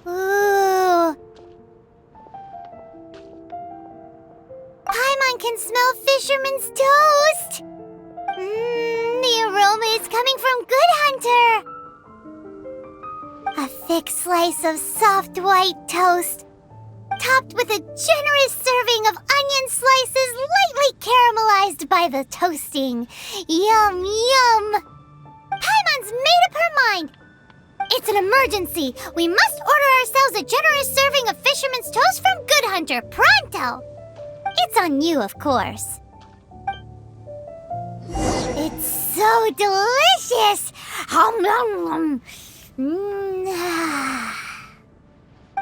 Ooh. Paimon can smell fisherman's toast! The aroma is coming from Good Hunter! A thick slice of soft white toast, topped with a generous serving of onion slices lightly caramelized by the toasting. Yum, yum! Paimon's made up her mind! It's an emergency! We must order ourselves a generous serving of fisherman's toast from Good Hunter, pronto! It's on you, of course. It's so delicious! Hum, hum, hum.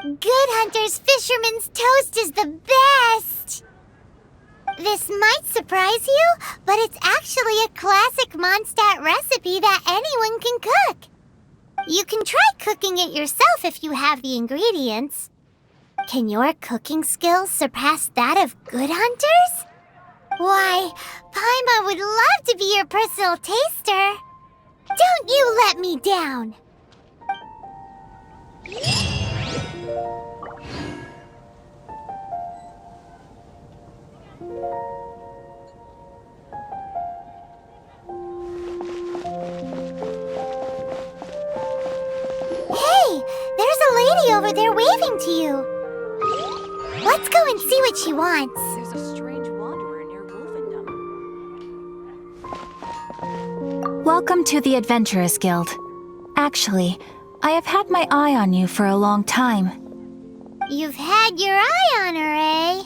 Good Hunter's fisherman's toast is the best! This might surprise you, but it's actually a classic Mondstadt recipe that anyone can cook. You can try cooking it yourself if you have the ingredients. Can your cooking skills surpass that of Good Hunter's? Why, Paimon would love to be your personal taster. Don't you let me down! Hey, there's a lady over there waving to you. Let's go and see what she wants. There's a strange wanderer near Wolfendom. Welcome to the Adventurers Guild. Actually, I have had my eye on you for a long time. You've had your eye on her, eh?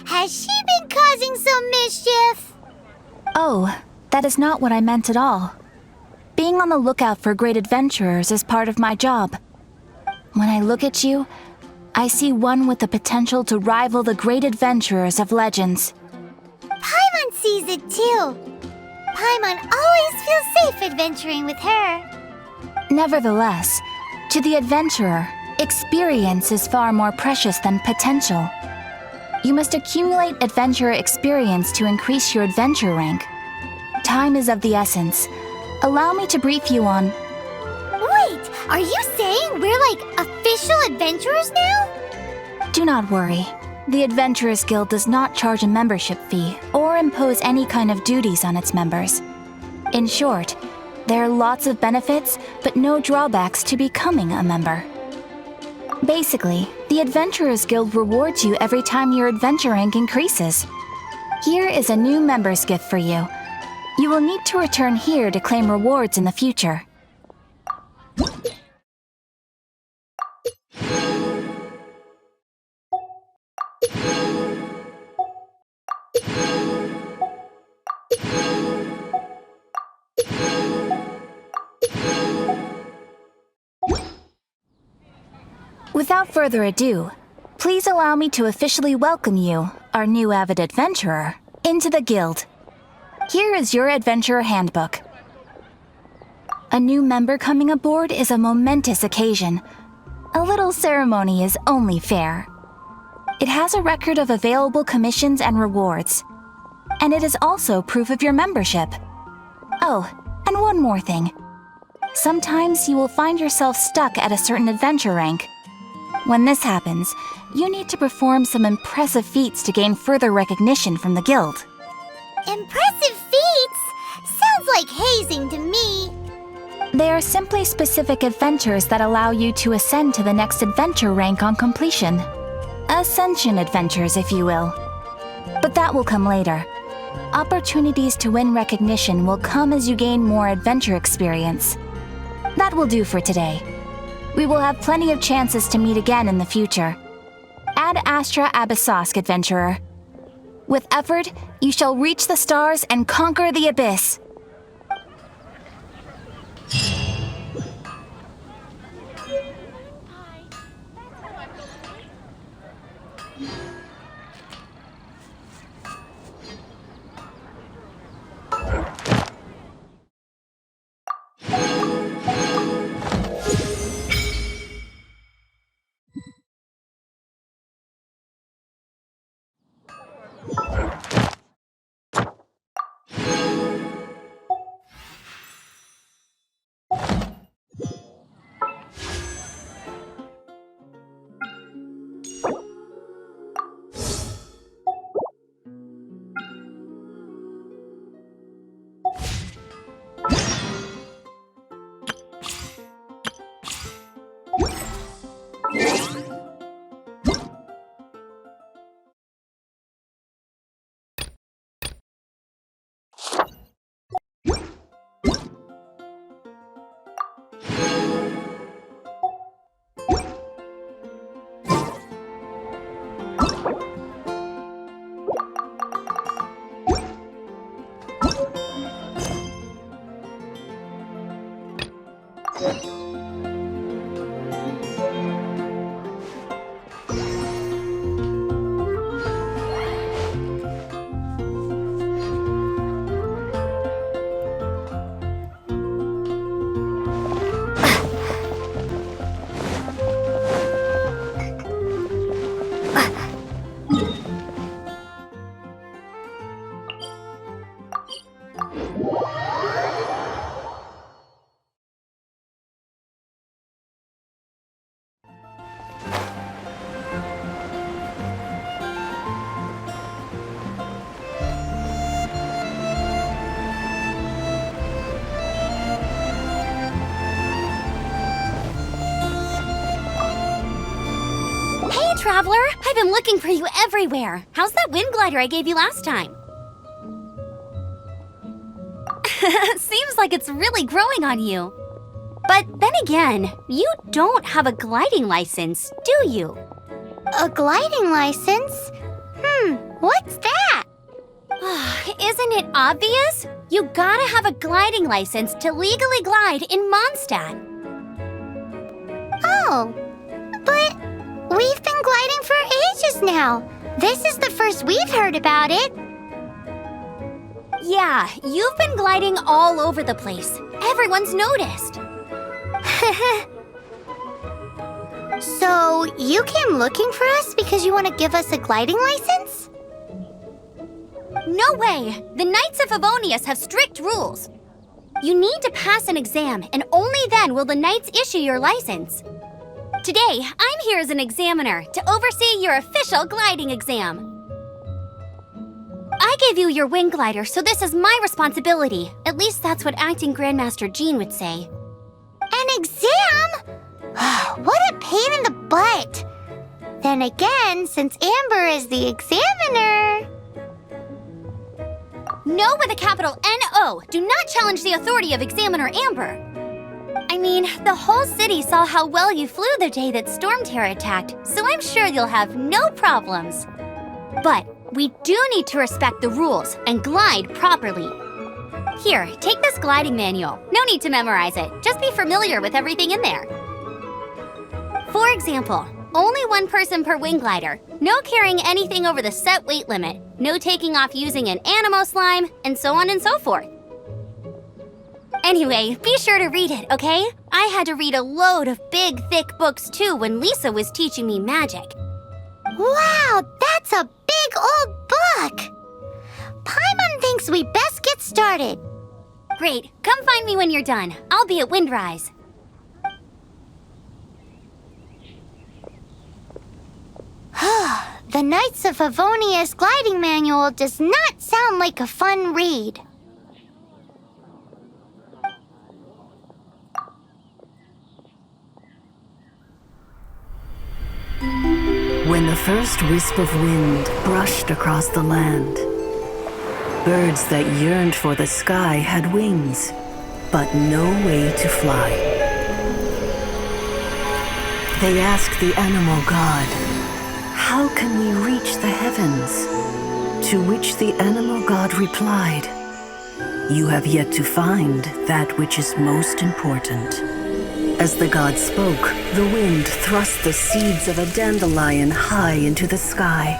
Has she been causing some mischief? Oh, that is not what I meant at all. Being on the lookout for great adventurers is part of my job. When I look at you, I see one with the potential to rival the great adventurers of legends. Paimon sees it too. Paimon always feels safe adventuring with her. Nevertheless, to the adventurer, experience is far more precious than potential. You must accumulate adventurer experience to increase your adventure rank. Time is of the essence. Allow me to brief you on... Wait, are you saying we're like official adventurers now? Do not worry. The Adventurers Guild does not charge a membership fee or impose any kind of duties on its members. In short, there are lots of benefits, but no drawbacks to becoming a member. Basically, the Adventurers Guild rewards you every time your adventure rank increases. Here is a new member's gift for you. You will need to return here to claim rewards in the future. Without further ado, please allow me to officially welcome you, our new avid adventurer, into the guild. Here is your adventurer handbook. A new member coming aboard is a momentous occasion. A little ceremony is only fair. It has a record of available commissions and rewards. And it is also proof of your membership. Oh, and one more thing. Sometimes you will find yourself stuck at a certain adventure rank. When this happens, you need to perform some impressive feats to gain further recognition from the guild. Impressive feats? Sounds like hazing to me. They are simply specific adventures that allow you to ascend to the next adventure rank on completion. Ascension adventures, if you will. But that will come later. Opportunities to win recognition will come as you gain more adventure experience. That will do for today. We will have plenty of chances to meet again in the future. Ad Astra Abyssosk, adventurer. With effort, you shall reach the stars and conquer the abyss. traveler! I've been looking for you everywhere. How's that wind glider I gave you last time? Seems like it's really growing on you. But then again, you don't have a gliding license, do you? A gliding license? What's that? Isn't it obvious? You gotta have a gliding license to legally glide in Mondstadt. Oh, but we've been gliding for ages now. This is the first we've heard about it. Yeah, you've been gliding all over the place. Everyone's noticed. So, you came looking for us because you want to give us a gliding license? No way! The Knights of Favonius have strict rules. You need to pass an exam, and only then will the Knights issue your license. Today, I'm here as an examiner to oversee your official gliding exam. I gave you your wing glider, so this is my responsibility. At least that's what Acting Grandmaster Jean would say. An exam? What a pain in the butt! Then again, since Amber is the examiner... No with a capital N-O! Do not challenge the authority of Examiner Amber! I mean, the whole city saw how well you flew the day that Storm Terror attacked, so I'm sure you'll have no problems. But we do need to respect the rules and glide properly. Here, take this gliding manual. No need to memorize it. Just be familiar with everything in there. For example, only one person per wing glider, no carrying anything over the set weight limit, no taking off using an animo slime, and so on and so forth. Anyway, be sure to read it, okay? I had to read a load of big, thick books too when Lisa was teaching me magic. Wow, that's a big old book! Paimon thinks we best get started. Great, come find me when you're done. I'll be at Windrise. The Knights of Favonius gliding manual does not sound like a fun read. When the first wisp of wind brushed across the land, birds that yearned for the sky had wings, but no way to fly. They asked the animal god, "How can we reach the heavens?" To which the animal god replied, "You have yet to find that which is most important." As the god spoke, the wind thrust the seeds of a dandelion high into the sky.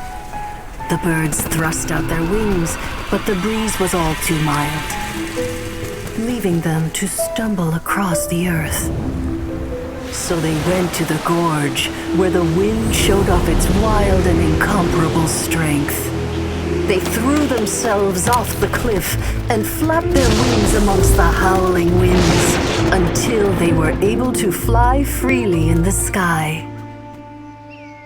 The birds thrust out their wings, but the breeze was all too mild, leaving them to stumble across the earth. So they went to the gorge, where the wind showed off its wild and incomparable strength. They threw themselves off the cliff and flapped their wings amongst the howling winds until they were able to fly freely in the sky.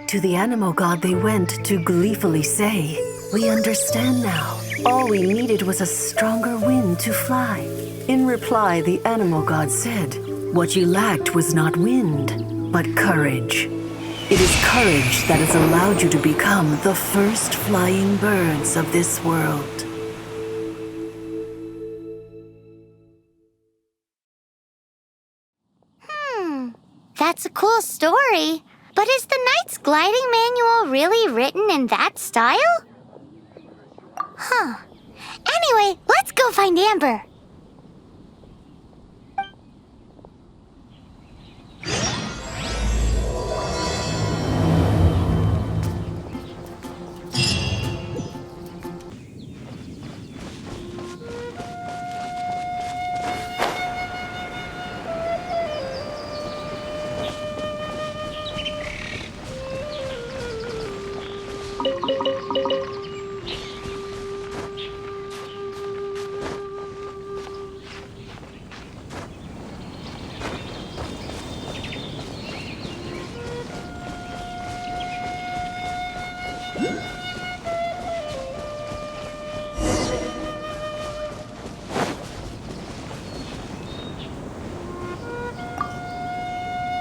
To the animal god they went to gleefully say, "We understand now. All we needed was a stronger wind to fly." In reply, the animal god said, "What you lacked was not wind, but courage. It is courage that has allowed you to become the first flying birds of this world." That's a cool story. But is the Knight's gliding manual really written in that style? Anyway, let's go find Amber.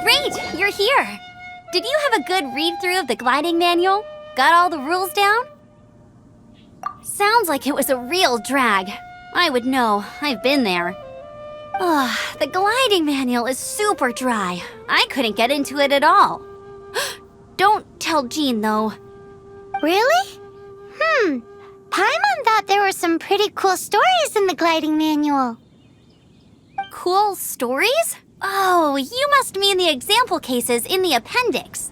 Great, you're here. did you have a good read-through of the gliding manual? Got all the rules down? Sounds like it was a real drag. I would know. I've been there. Ugh, the gliding manual is super dry. I couldn't get into it at all. Don't tell Jean, though. Really? Paimon thought there were some pretty cool stories in the gliding manual. Cool stories? Oh, you must mean the example cases in the appendix.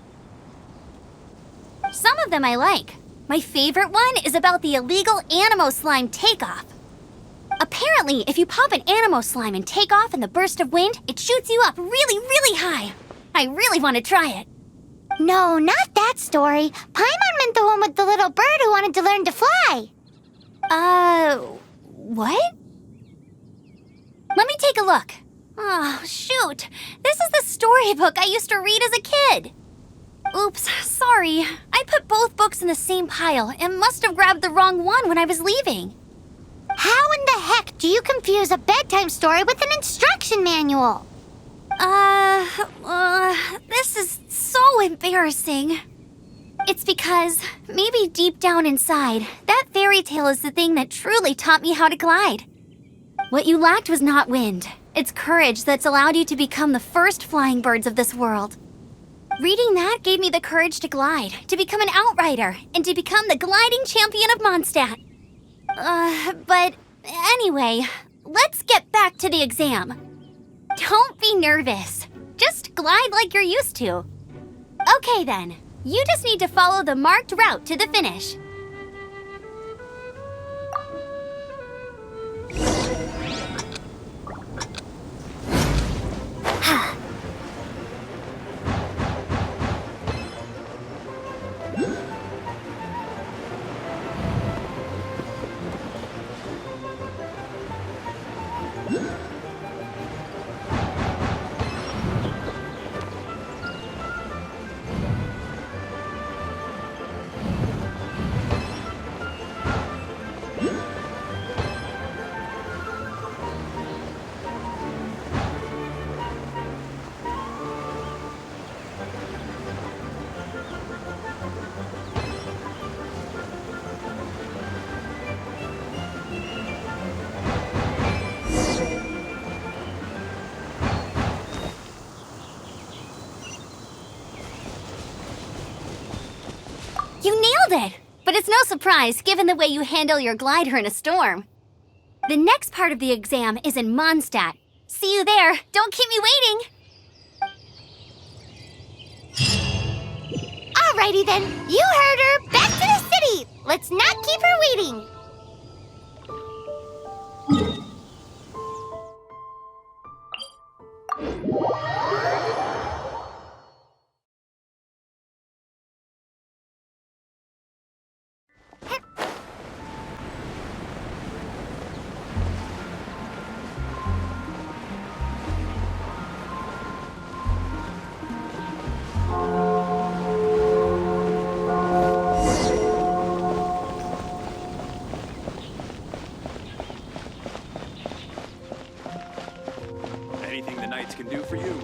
Some of them I like. My favorite one is about the illegal Animo Slime takeoff. Apparently, if you pop an Animo Slime and take off in the burst of wind, it shoots you up really, really high. I really want to try it. No, not that story. Paimon meant the one with the little bird who wanted to learn to fly. What? Let me take a look. Oh, shoot. This is the storybook I used to read as a kid. Oops, sorry. I put both books in the same pile and must have grabbed the wrong one when I was leaving. How in the heck do you confuse a bedtime story with an instruction manual? This is so embarrassing. It's because, maybe deep down inside, that fairy tale is the thing that truly taught me how to glide. What you lacked was not wind. It's courage that's allowed you to become the first flying birds of this world. Reading that gave me the courage to glide, to become an outrider, and to become the gliding champion of Mondstadt. But anyway, let's get back to the exam. Don't be nervous. Just glide like you're used to. Okay then, you just need to follow the marked route to the finish. You nailed it! But it's no surprise, given the way you handle your glider in a storm. The next part of the exam is in Mondstadt. See you there! Don't keep me waiting! Alrighty then, you heard her! Back to the city! Let's not keep her waiting! Anything the knights can do for you.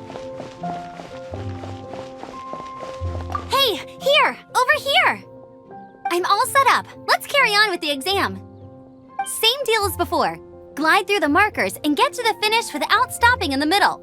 Hey, here! Over here! I'm all set up. Let's carry on with the exam. Same deal as before. Glide through the markers and get to the finish without stopping in the middle.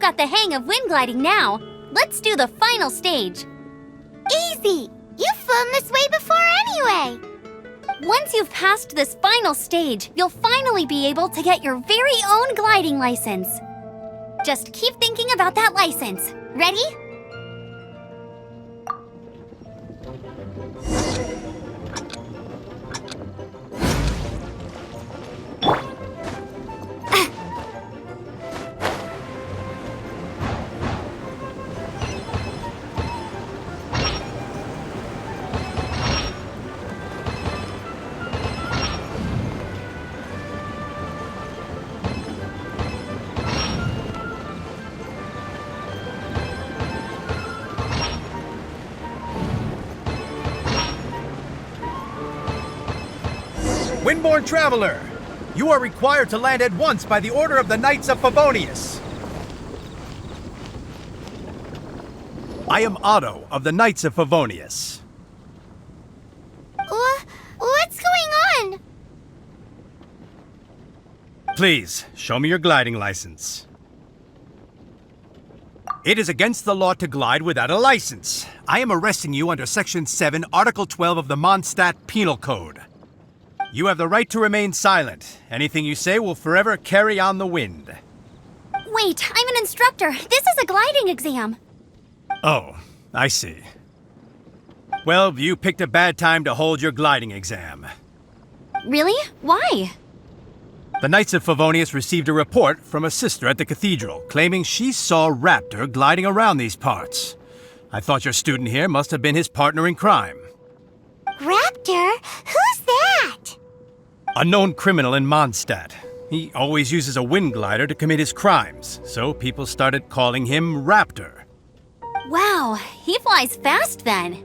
you've got the hang of wind gliding now. Let's do the final stage. Easy! You've flown this way before anyway! Once you've passed this final stage, you'll finally be able to get your very own gliding license. Just keep thinking about that license. Ready? Windborne Traveler, you are required to land at once by the order of the Knights of Favonius. I am Otto of the Knights of Favonius. What's going on? Please, show me your gliding license. It is against the law to glide without a license. I am arresting you under Section 7, Article 12 of the Mondstadt Penal Code. You have the right to remain silent. Anything you say will forever carry on the wind. Wait, I'm an instructor. This is a gliding exam. Oh, I see. Well, you picked a bad time to hold your gliding exam. Really? Why? The Knights of Favonius received a report from a sister at the cathedral claiming she saw Raptor gliding around these parts. I thought your student here must have been his partner in crime. Raptor? Who's that? A known criminal in Mondstadt. He always uses a wind glider to commit his crimes, so people started calling him Raptor. Wow, he flies fast then.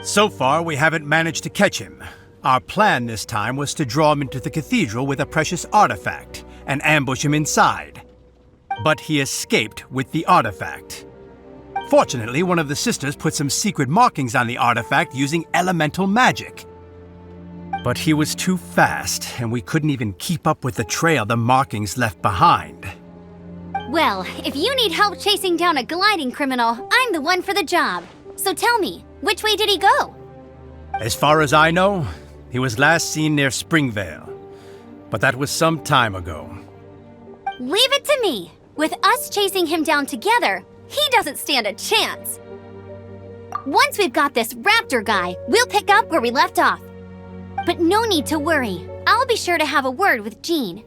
So far, we haven't managed to catch him. Our plan this time was to draw him into the cathedral with a precious artifact and ambush him inside. But he escaped with the artifact. Fortunately, one of the sisters put some secret markings on the artifact using elemental magic. But he was too fast, and we couldn't even keep up with the trail the markings left behind. Well, if you need help chasing down a gliding criminal, I'm the one for the job. So tell me, which way did he go? As far as I know, he was last seen near Springvale. But that was some time ago. Leave it to me. With us chasing him down together, he doesn't stand a chance. Once we've got this Raptor guy, we'll pick up where we left off. But no need to worry. I'll be sure to have a word with Jean.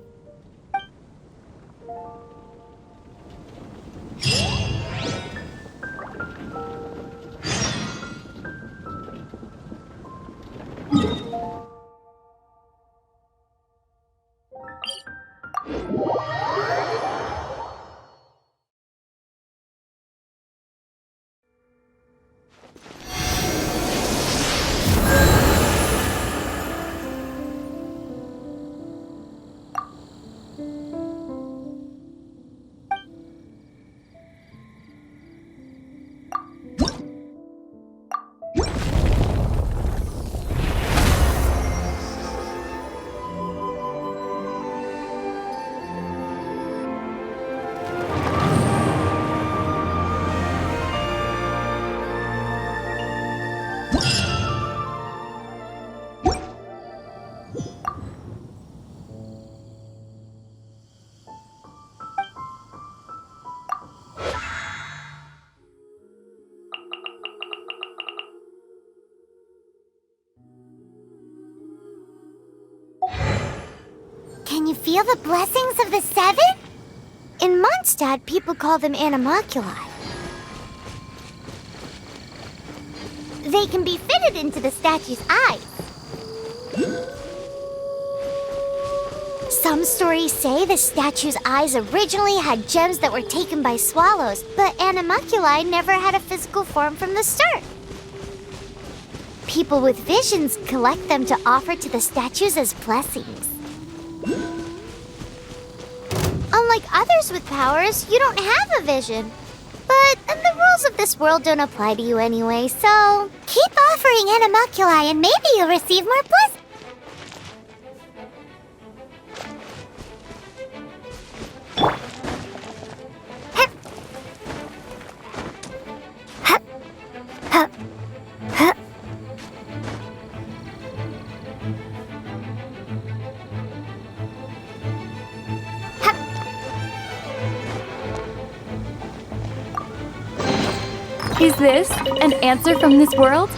Can you feel the blessings of the seven? In Mondstadt, people call them animalculi. They can be fitted into the statue's eyes. Some stories say the statue's eyes originally had gems that were taken by swallows, but animalculi never had a physical form from the start. People with visions collect them to offer to the statues as blessings. Unlike others with powers, you don't have a vision. But the rules of this world don't apply to you anyway, so keep offering animalculi and maybe you'll receive more blessings. Is this an answer from this world?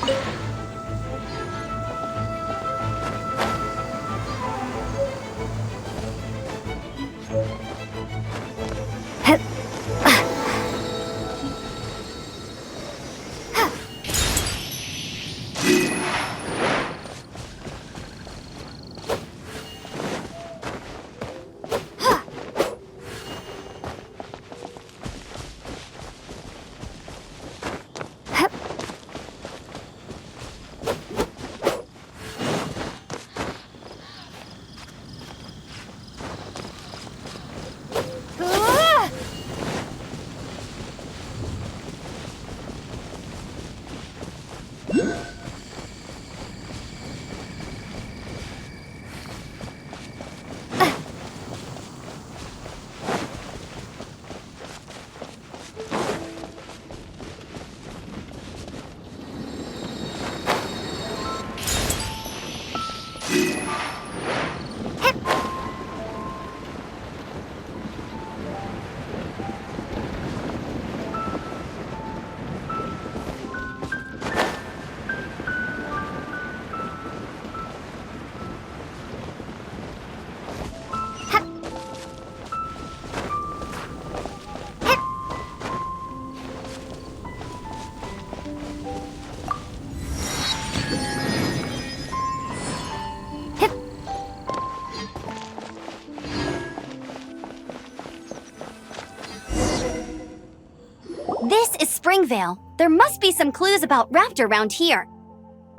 This is Springvale. There must be some clues about Raptor around here.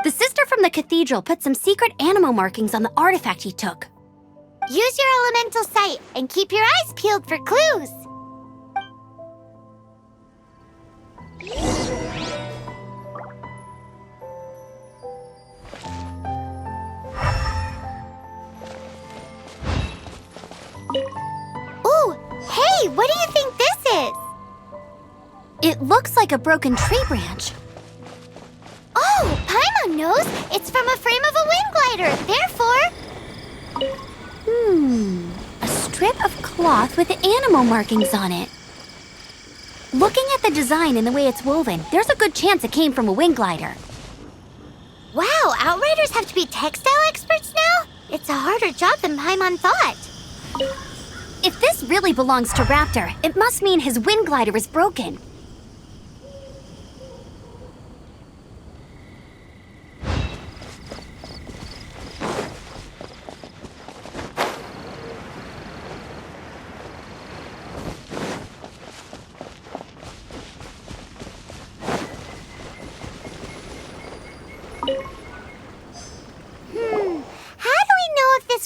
The sister from the cathedral put some secret animal markings on the artifact he took. Use your elemental sight and keep your eyes peeled for clues. Ooh, hey, what do you think this is? It looks like a broken tree branch. Oh, Paimon knows! It's from a frame of a wind glider, therefore... a strip of cloth with animal markings on it. Looking at the design and the way it's woven, there's a good chance it came from a wind glider. Wow, Outriders have to be textile experts now? It's a harder job than Paimon thought. If this really belongs to Raptor, it must mean his wind glider is broken.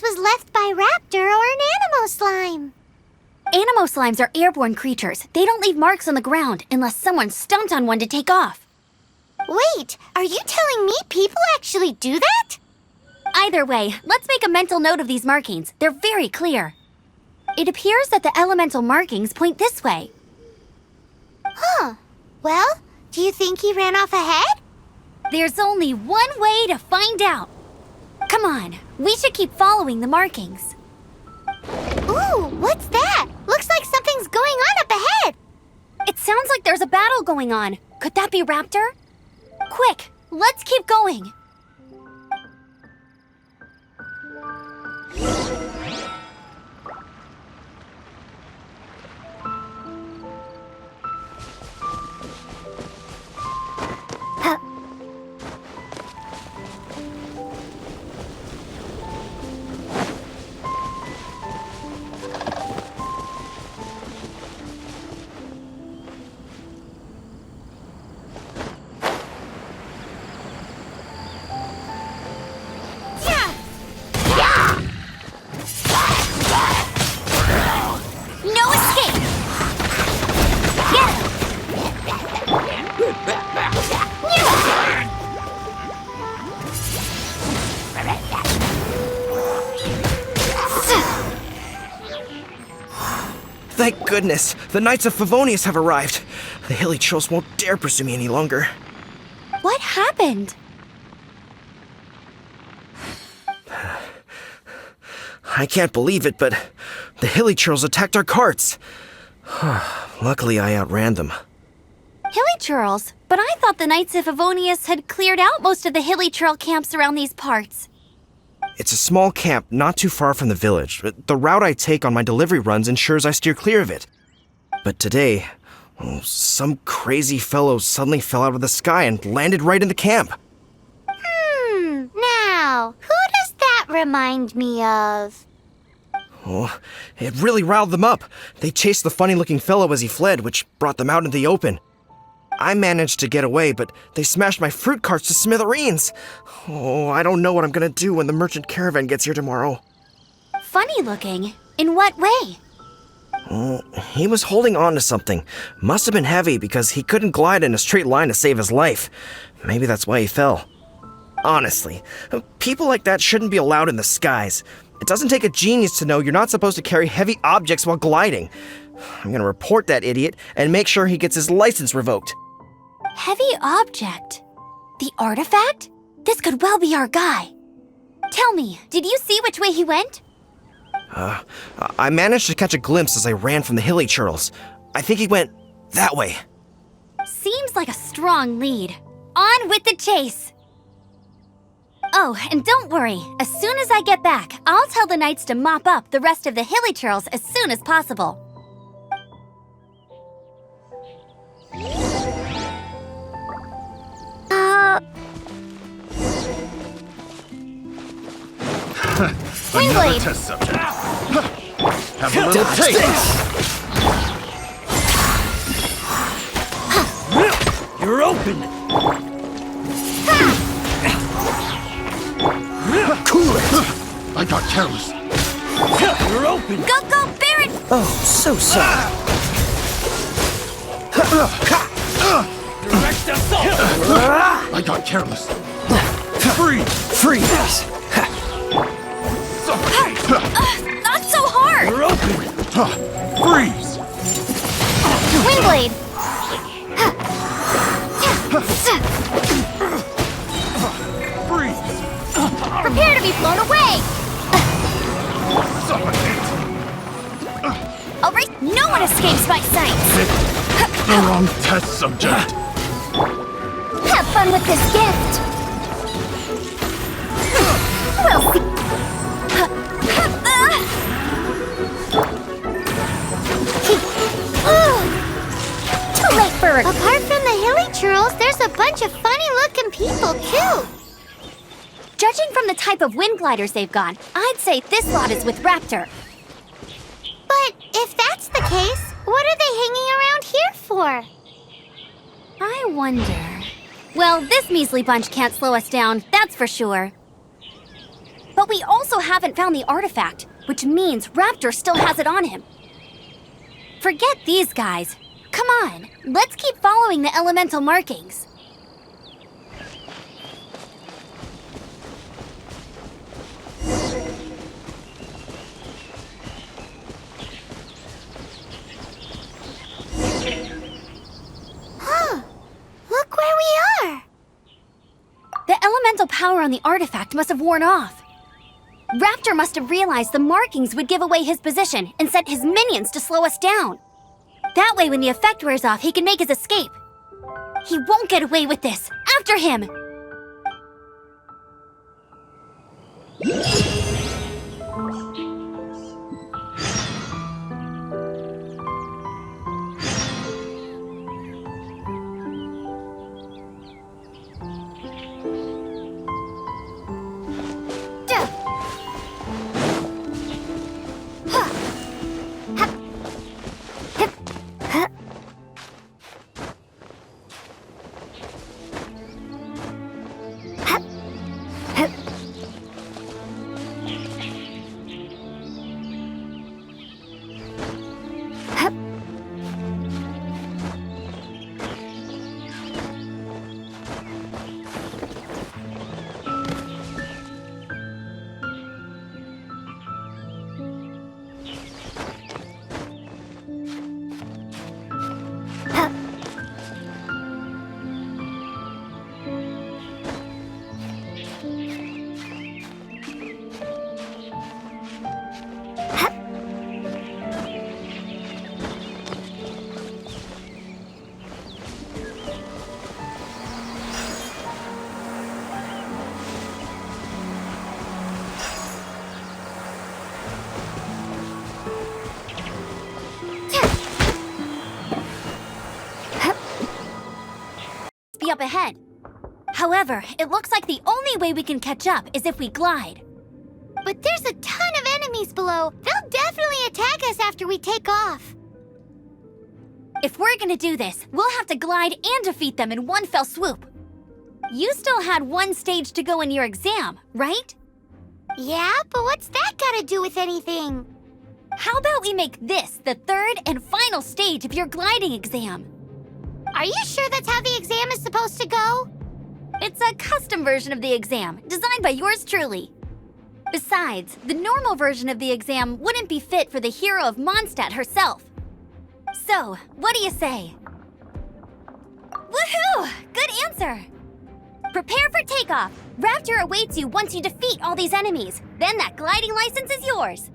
Was left by Raptor or an Animo Slime. Animo Slimes are airborne creatures. They don't leave marks on the ground unless someone stomped on one to take off. Wait, are you telling me people actually do that? Either way, let's make a mental note of these markings. They're very clear. It appears that the elemental markings point this way. Huh. Well, do you think he ran off ahead? There's only one way to find out. Come on, we should keep following the markings. Ooh, what's that? Looks like something's going on up ahead. It sounds like there's a battle going on. Could that be Raptor? Quick, let's keep going. Thank goodness! The Knights of Favonius have arrived! The hilly trolls won't dare pursue me any longer. What happened? I can't believe it, but the Hilly-churls attacked our carts. Luckily, I outran them. Hilly-churls? But I thought the Knights of Favonius had cleared out most of the Hilly-churl camps around these parts. It's a small camp not too far from the village. The route I take on my delivery runs ensures I steer clear of it. But today, some crazy fellow suddenly fell out of the sky and landed right in the camp. Now, who does that remind me of? Oh, it really riled them up. They chased the funny-looking fellow as he fled, which brought them out into the open. I managed to get away, but they smashed my fruit carts to smithereens. Oh, I don't know what I'm gonna do when the merchant caravan gets here tomorrow. Funny looking? In what way? He was holding on to something. Must have been heavy because he couldn't glide in a straight line to save his life. Maybe that's why he fell. Honestly, people like that shouldn't be allowed in the skies. It doesn't take a genius to know you're not supposed to carry heavy objects while gliding. I'm gonna report that idiot and make sure he gets his license revoked. Heavy object? The artifact? This could well be our guy. Tell me, did you see which way he went? I managed to catch a glimpse as I ran from the Hilly-churls. I think he went that way. Seems like a strong lead. On with the chase! Oh, and don't worry. As soon as I get back, I'll tell the Knights to mop up the rest of the Hilly-churls as soon as possible. Wingblade! Test subject. Have a little taste. You're open! Cool it! I got careless. You're open! Go, Baron! Oh, so sorry. Direct assault! I got careless. Freeze! Not so hard! You're open! Freeze! Wingblade! Freeze! Prepare to be blown away! Suffocate! Alright, no one escapes my sight! The wrong test subject. Have fun with this gift! We'll see. Too late for a... Apart from the Hilly-churls, there's a bunch of funny-looking people, too. Judging from the type of wind gliders they've got, I'd say this lot is with Raptor. But if that's the case, what are they hanging around here for? I wonder... Well, this measly bunch can't slow us down, that's for sure. But we also haven't found the artifact, which means Raptor still has it on him. Forget these guys. Come on, let's keep following the elemental markings. Look where we are! The elemental power on the artifact must have worn off. Raptor must have realized the markings would give away his position and sent his minions to slow us down. That way, when the effect wears off, he can make his escape. He won't get away with this. After him! be up ahead. However, it looks like the only way we can catch up is if we glide. But there's a ton of enemies below. They'll definitely attack us after we take off. If we're gonna do this, we'll have to glide and defeat them in one fell swoop. You still had one stage to go in your exam, right? Yeah, but what's that gotta do with anything? How about we make this the third and final stage of your gliding exam? Are you sure that's how the exam is supposed to go? It's a custom version of the exam, designed by yours truly. Besides, the normal version of the exam wouldn't be fit for the hero of Mondstadt herself. So, what do you say? Woohoo! Good answer! Prepare for takeoff. Raptor awaits you once you defeat all these enemies. Then that gliding license is yours.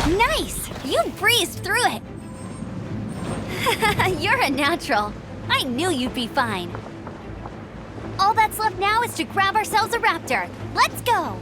Nice! You breezed through it! You're a natural. I knew you'd be fine. All that's left now is to grab ourselves a raptor. Let's go!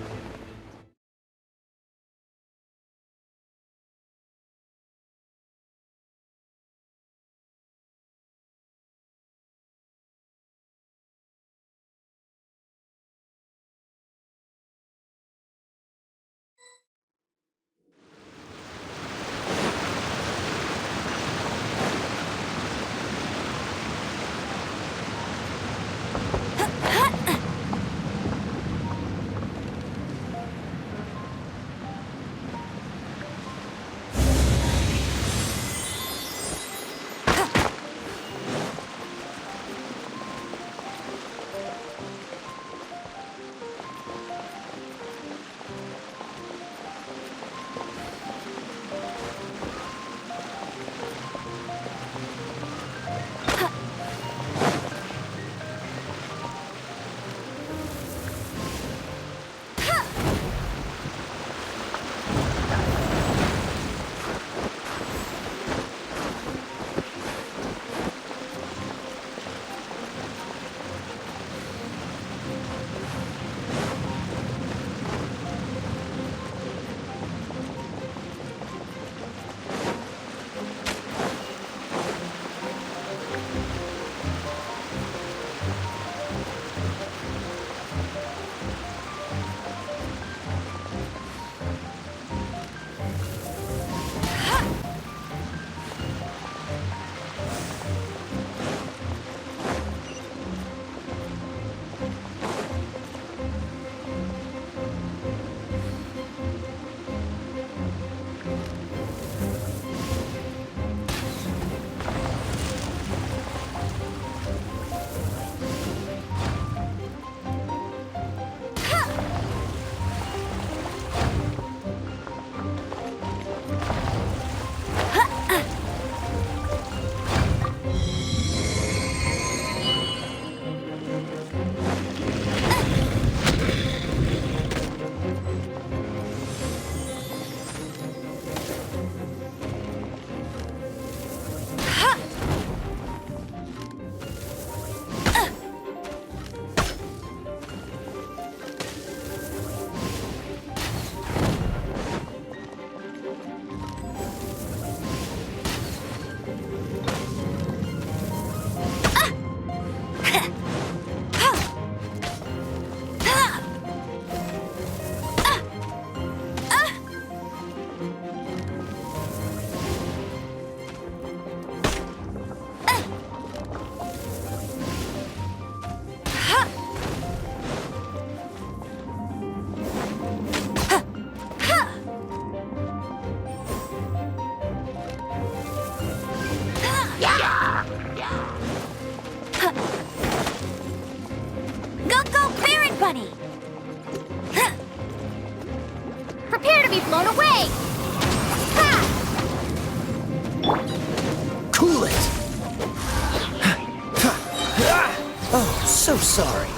so sorry.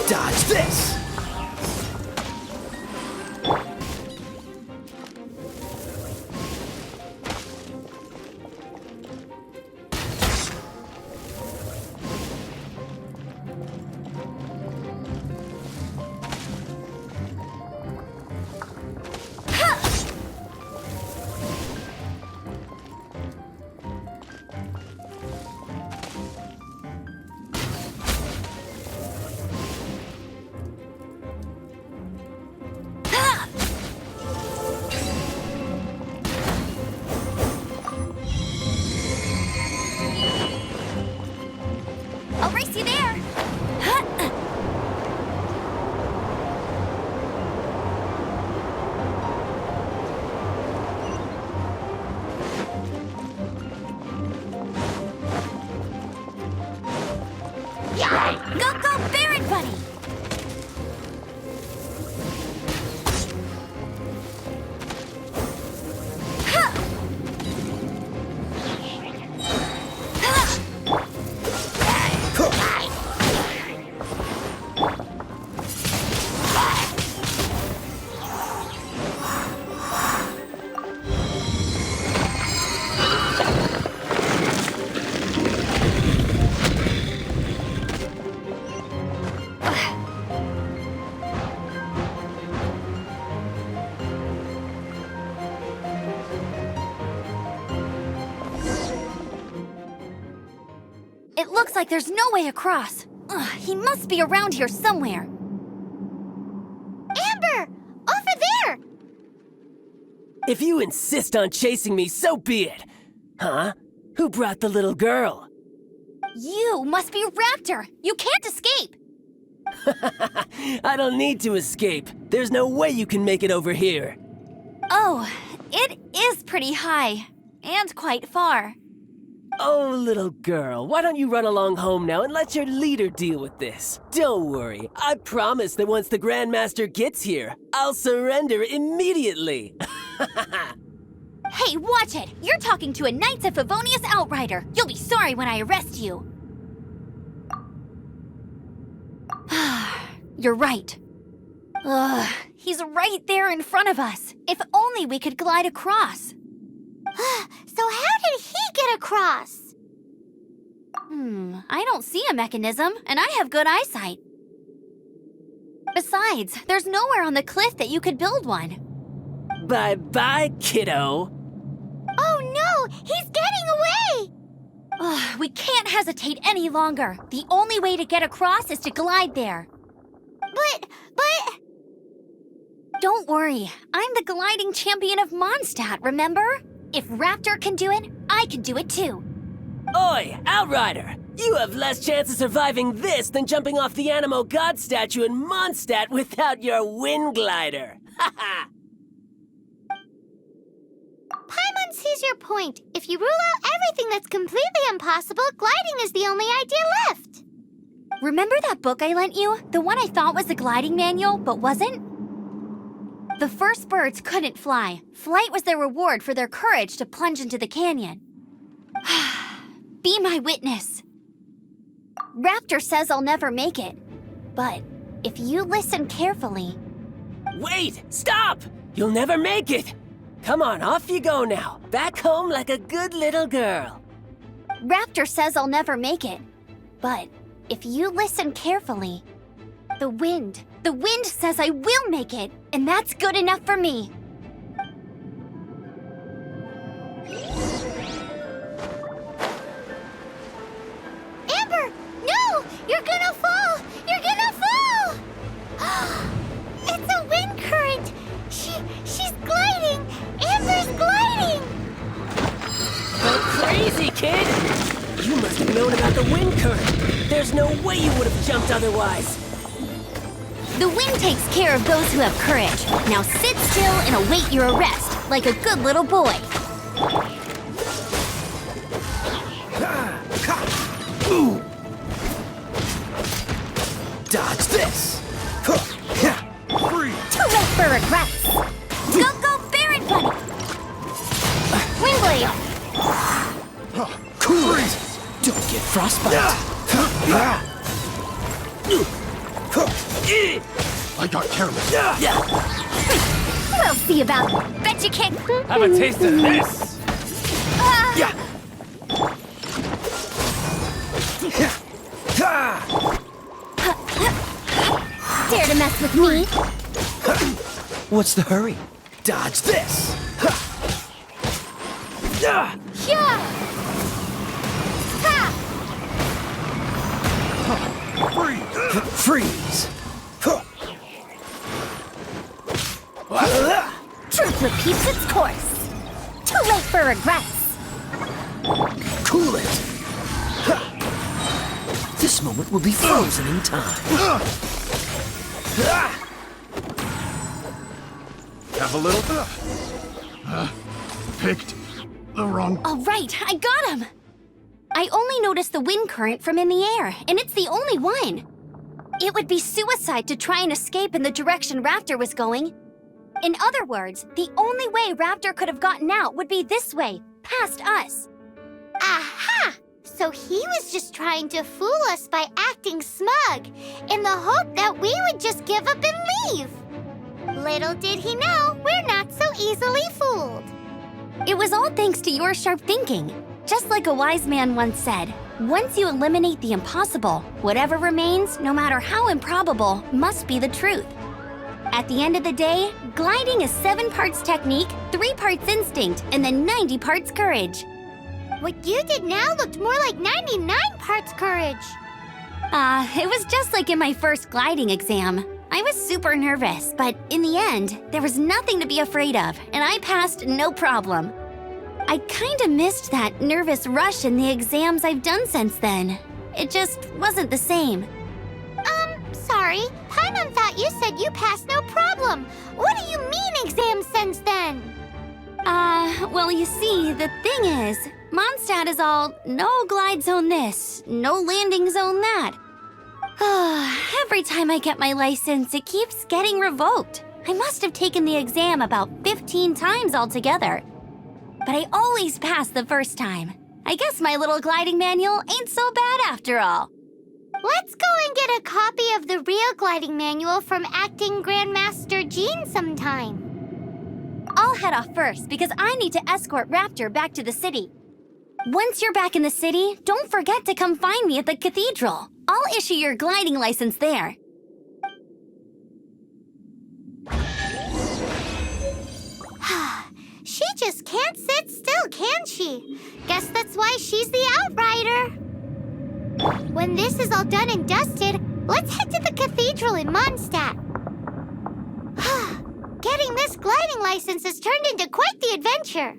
Dodge this! I'll race you there. Go, Baron Buddy! It looks like there's no way across. Ugh, he must be around here somewhere. Amber! Over there! If you insist on chasing me, so be it. Huh? Who brought the little girl? You must be Raptor! You can't escape! I don't need to escape. There's no way you can make it over here. Oh, it is pretty high. And quite far. Oh, little girl, why don't you run along home now and let your leader deal with this? Don't worry, I promise that once the Grandmaster gets here, I'll surrender immediately. Hey, watch it! You're talking to a Knights of Favonius outrider. You'll be sorry when I arrest you. You're right. Ugh, he's right there in front of us. If only we could glide across. So how did he get across? I don't see a mechanism, and I have good eyesight. Besides, there's nowhere on the cliff that you could build one. Bye-bye, kiddo. Oh no! He's getting away! Ugh, we can't hesitate any longer. The only way to get across is to glide there. But... Don't worry, I'm the gliding champion of Mondstadt, remember? If Raptor can do it, I can do it too. Oi, Outrider! You have less chance of surviving this than jumping off the Animo God statue in Mondstadt without your wind glider. Haha! Paimon sees your point. If you rule out everything that's completely impossible, gliding is the only idea left. Remember that book I lent you? The one I thought was the gliding manual, but wasn't? The first birds couldn't fly. Flight was their reward for their courage to plunge into the canyon. Be my witness. Raptor says I'll never make it. But if you listen carefully... Wait! Stop! You'll never make it! Come on, off you go now. Back home like a good little girl. Raptor says I'll never make it. But if you listen carefully... The wind says I will make it, and that's good enough for me. Amber, no! You're gonna fall! You're gonna fall! It's a wind current! She's gliding! Amber's gliding! Go crazy, kid! You must have known about the wind current. There's no way you would have jumped otherwise. The wind takes care of those who have courage. Now sit still and await your arrest, like a good little boy. Dodge this! Freeze! Too late for regrets. Go, Baron Bunny! Windblade! Cool it! Don't get frostbite! I got careless. We'll see about it. Bet you can't. Have a taste of this! Dare to mess with me? What's the hurry? Dodge this! Yeah! Ha! Freeze! Truth repeats its course. Too late for regrets. Cool it! This moment will be frozen in time. Have a little. Picked the wrong. All right, I got him. I only noticed the wind current from in the air, and it's the only one. It would be suicide to try and escape in the direction Raptor was going. In other words, the only way Raptor could have gotten out would be this way, past us. Aha! So he was just trying to fool us by acting smug, in the hope that we would just give up and leave. Little did he know, we're not so easily fooled. It was all thanks to your sharp thinking. Just like a wise man once said, once you eliminate the impossible, whatever remains, no matter how improbable, must be the truth. At the end of the day, gliding is 7 parts technique, 3 parts instinct, and then 90 parts courage. What you did now looked more like 99 parts courage. It was just like in my first gliding exam. I was super nervous, but in the end, there was nothing to be afraid of, and I passed no problem. I kinda missed that nervous rush in the exams I've done since then. It just wasn't the same. Sorry. Paimon thought you said you passed no problem. What do you mean exams since then? Well, you see, the thing is, Mondstadt is all no glide zone this, no landing zone that. Every time I get my license, it keeps getting revoked. I must have taken the exam about 15 times altogether. But I always pass the first time. I guess my little gliding manual ain't so bad after all. Let's go and get a copy of the real gliding manual from Acting Grandmaster Jean sometime. I'll head off first because I need to escort Raptor back to the city. Once you're back in the city, don't forget to come find me at the cathedral. I'll issue your gliding license there. She just can't sit still, can she? Guess that's why she's the outrider. When this is all done and dusted, let's head to the cathedral in Mondstadt. Getting this gliding license has turned into quite the adventure.